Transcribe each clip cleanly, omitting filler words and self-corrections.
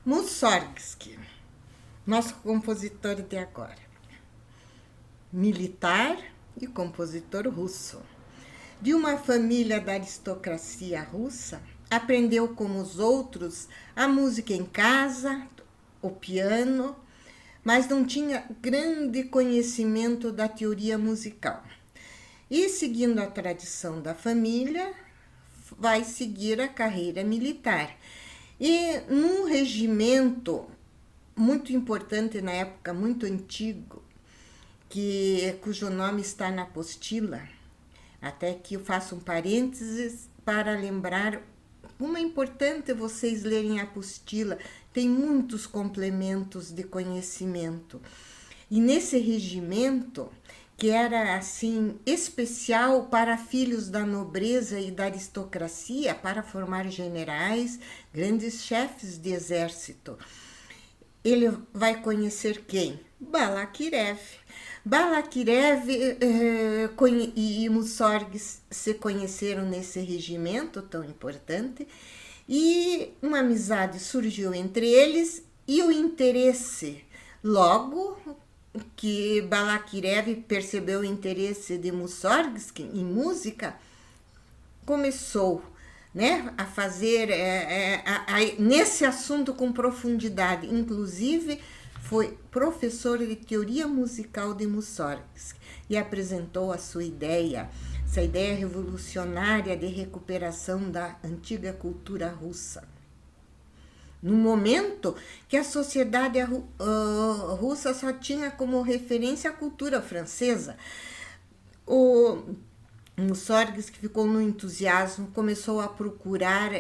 Mussorgsky, nosso compositor de agora, militar e compositor russo. De uma família da aristocracia russa, aprendeu como os outros a música em casa, o piano, mas não tinha grande conhecimento da teoria musical. E, seguindo a tradição da família, vai seguir a carreira militar. E num regimento muito importante na época, muito antigo, cujo nome está na apostila, até que eu faço um parênteses para lembrar como é importante vocês lerem a apostila, tem muitos complementos de conhecimento. E nesse regimento, que era assim especial para filhos da nobreza e da aristocracia, para formar generais, grandes chefes de exército, ele vai conhecer quem? Balakirev. Balakirev e Mussorgsky se conheceram nesse regimento tão importante e uma amizade surgiu entre eles e o interesse. Logo que Balakirev percebeu o interesse de Mussorgsky em música, começou, né, a fazer nesse assunto com profundidade. Inclusive, foi professor de teoria musical de Mussorgsky e apresentou a sua ideia, essa ideia revolucionária de recuperação da antiga cultura russa. No momento que a sociedade russa só tinha como referência a cultura francesa, o Mussorgsky ficou no entusiasmo, começou a procurar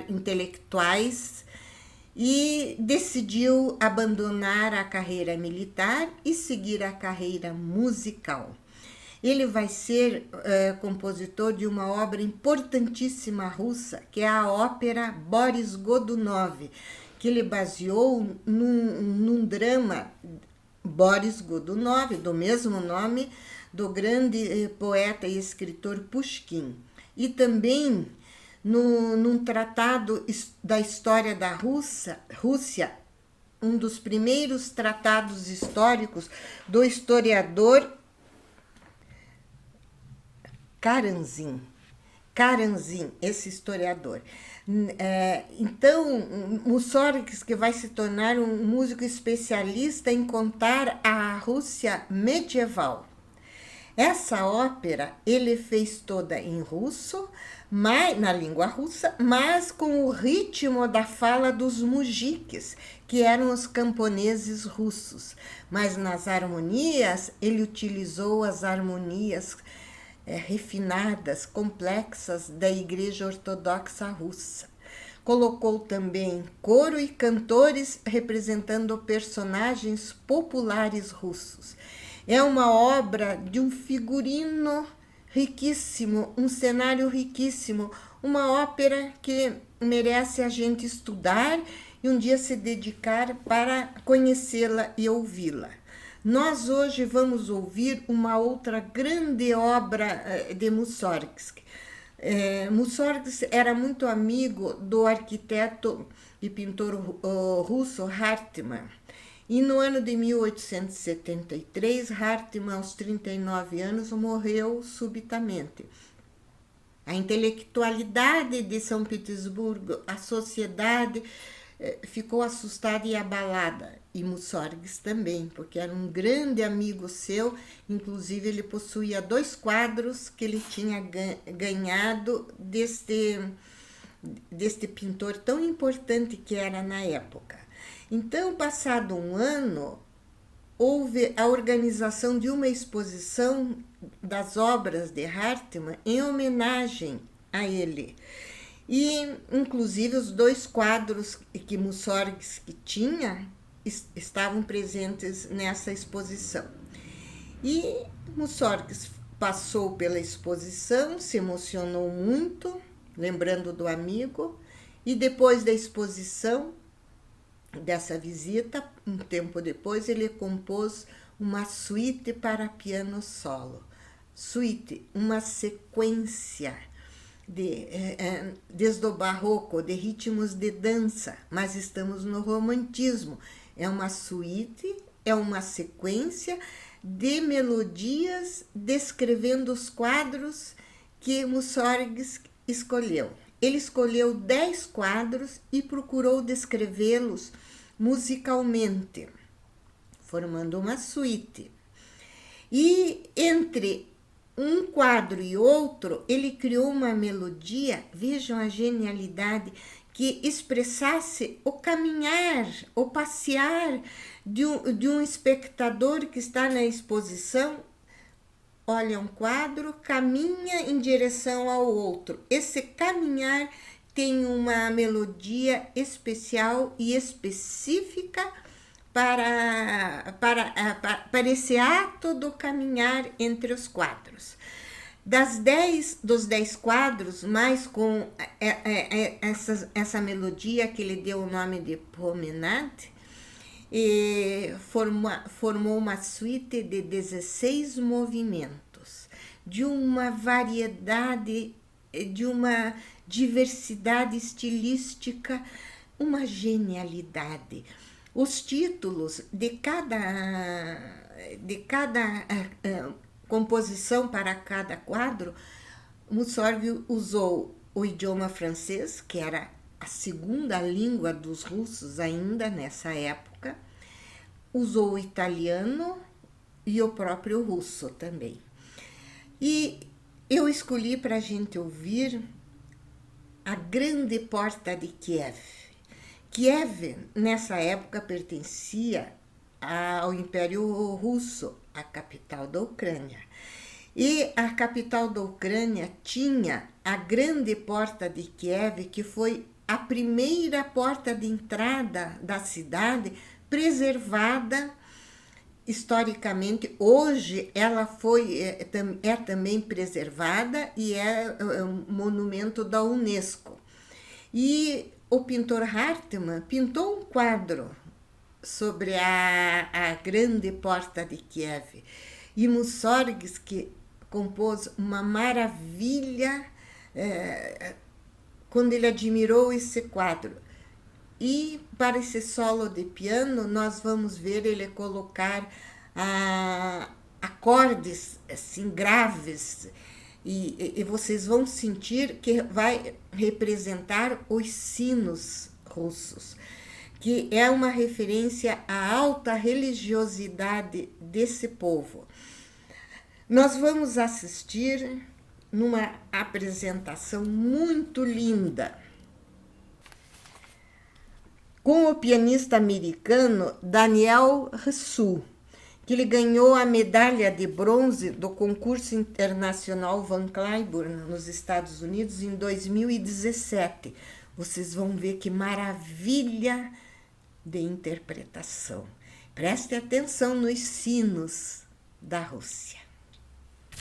intelectuais e decidiu abandonar a carreira militar e seguir a carreira musical. Ele vai ser compositor de uma obra importantíssima russa, que é a ópera Boris Godunov, que ele baseou num drama Boris Godunov, do mesmo nome do grande poeta e escritor Pushkin. E também num tratado da história da Rússia, um dos primeiros tratados históricos do historiador Karamzin, esse historiador. Então, Mussorgsky vai se tornar um músico especialista em contar a Rússia medieval. Essa ópera ele fez toda em russo, na língua russa, mas com o ritmo da fala dos mujiques, que eram os camponeses russos. Mas nas harmonias, ele utilizou as harmonias refinadas, complexas da Igreja Ortodoxa Russa. Colocou também coro e cantores representando personagens populares russos. É uma obra de um figurino riquíssimo, um cenário riquíssimo, uma ópera que merece a gente estudar e um dia se dedicar para conhecê-la e ouvi-la. Nós hoje vamos ouvir uma outra grande obra de Mussorgsky. Mussorgsky era muito amigo do arquiteto e pintor russo Hartmann. E no ano de 1873, Hartmann, aos 39 anos, morreu subitamente. A intelectualidade de São Petersburgo, a sociedade ficou assustada e abalada. E Mussorgsky também, porque era um grande amigo seu. Inclusive, ele possuía 2 quadros que ele tinha ganhado deste pintor tão importante que era na época. Então, passado um ano, houve a organização de uma exposição das obras de Hartmann em homenagem a ele. E, inclusive, os 2 quadros que Mussorgsky tinha estavam presentes nessa exposição. E Mussorgsky passou pela exposição, se emocionou muito, lembrando do amigo, e depois da exposição, dessa visita, um tempo depois, ele compôs uma suíte para piano solo. Suíte, uma sequência desde o barroco, de ritmos de dança, mas estamos no romantismo. É uma suíte, é uma sequência de melodias descrevendo os quadros que Mussorgsky escolheu. Ele escolheu 10 quadros e procurou descrevê-los musicalmente, formando uma suíte. E entre um quadro e outro, ele criou uma melodia, vejam a genialidade, que expressasse o caminhar, o passear de um espectador que está na exposição, olha um quadro, caminha em direção ao outro. Esse caminhar tem uma melodia especial e específica para esse ato do caminhar entre os quadros. Dos 10 quadros, mais com essa melodia que ele deu o nome de Promenade, formou uma suíte de 16 movimentos, de uma variedade, de uma diversidade estilística, uma genialidade. Os títulos de cada composição para cada quadro, Mussorgsky usou o idioma francês, que era a segunda língua dos russos ainda nessa época, usou o italiano e o próprio russo também. E eu escolhi para a gente ouvir a Grande Porta de Kiev. Kiev, nessa época, pertencia ao Império Russo, a capital da Ucrânia. E a capital da Ucrânia tinha a Grande Porta de Kiev, que foi a primeira porta de entrada da cidade, preservada historicamente. Hoje ela é também preservada e é um monumento da Unesco. E o pintor Hartmann pintou um quadro sobre a Grande Porta de Kiev. E Mussorgsky compôs uma maravilha quando ele admirou esse quadro. E para esse solo de piano, nós vamos ver ele colocar acordes assim, graves, e vocês vão sentir que vai representar os sinos russos, que é uma referência à alta religiosidade desse povo. Nós vamos assistir numa apresentação muito linda com o pianista americano Daniel Hsu, que ele ganhou a medalha de bronze do concurso internacional Van Cliburn nos Estados Unidos em 2017. Vocês vão ver que maravilha de interpretação. Preste atenção nos sinos da Rússia.